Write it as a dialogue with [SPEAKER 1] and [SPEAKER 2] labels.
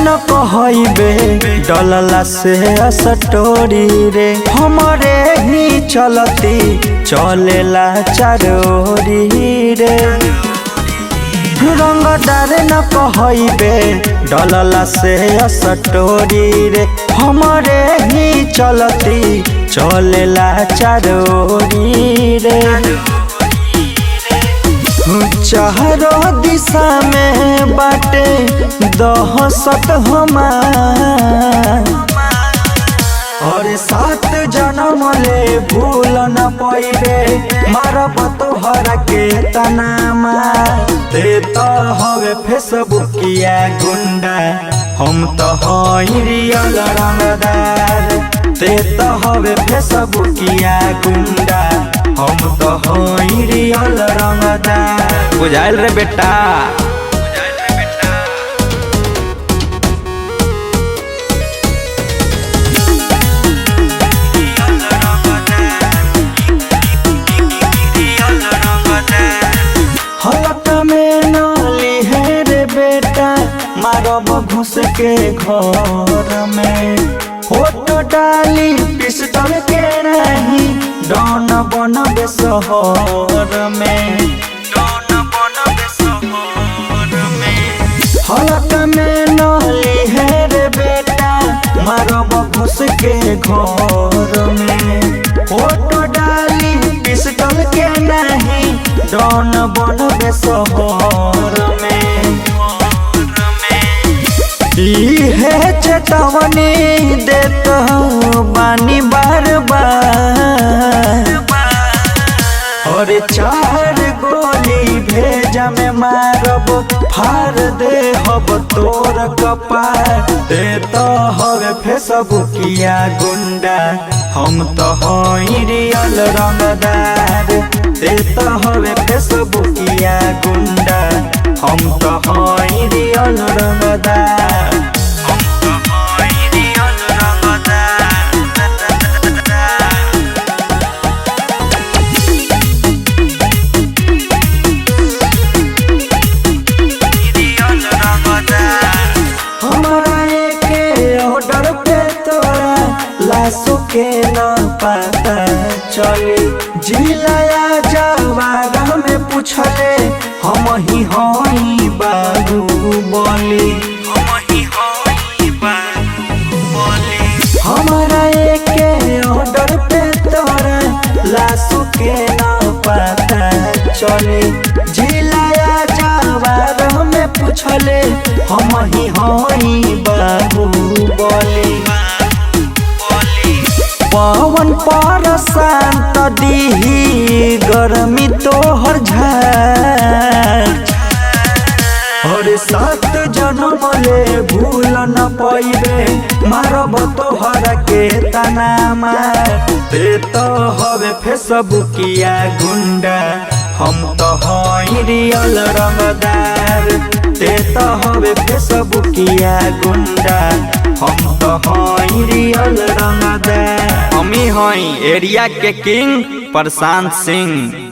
[SPEAKER 1] न कहबे डलला से असटोरी रे हमरे ही चलती चलेला चारोरी रे रंगदार न कहबे डलला से असटोरी रे हमरे ही चलती चलेला चारोरी रे चारों दिशा में बाटे दहशत हमार और 7 जन्म ले भूल न पाइबे मारब तोहरा के तनामा ते तो हवे फेसबुकिया गुंडा हम तो हई रियल रंगदार ते तो हवे फेसबुकिया गुंडा हम तो हई रियल रंगदार बुझाइल रे बेटा। हलक में नाली है रे बेटा मारब घुस के घर में फोटो डाली पिस्टल के नहीं डॉन बनबे शहर में हलक में नाली है रे बेटा मारब घुस के घर में फोटो डाली पिस्टल के नहीं डॉन बनबे शहर में है चेतावनी देत बानी बार बार और 4 गोली भेजा में मारब फार दे हब तोर कपार दे तो हवे फेसबुकिया गुंडा हम तो हई रियल रंगदार दे तो हवे फेसबुकिया गुंडा हम तो हई रियल रंगदार। लाशों के न पता चले जिलाया जवारा में पूछले हम ही हई बाहुबली हमारा एक ऑर्डर पे तोरा लाशों के न पता चले जिलाया जवारा में पूछले हम ही हई बाहुबली पवन पर शांत दीही गर्मी तोहर झार और 7 जन्म ले भूल न पाइबे मारब तोहरा के तनामा ते तो हवे फेसबुकिया गुंडा हम तो हई रियल रंगदार ते तो हवे फेसबुकिया गुंडा हम तो हई रियल रंगदार। हम ही हई एरिया के किंग प्रशांत सिंह।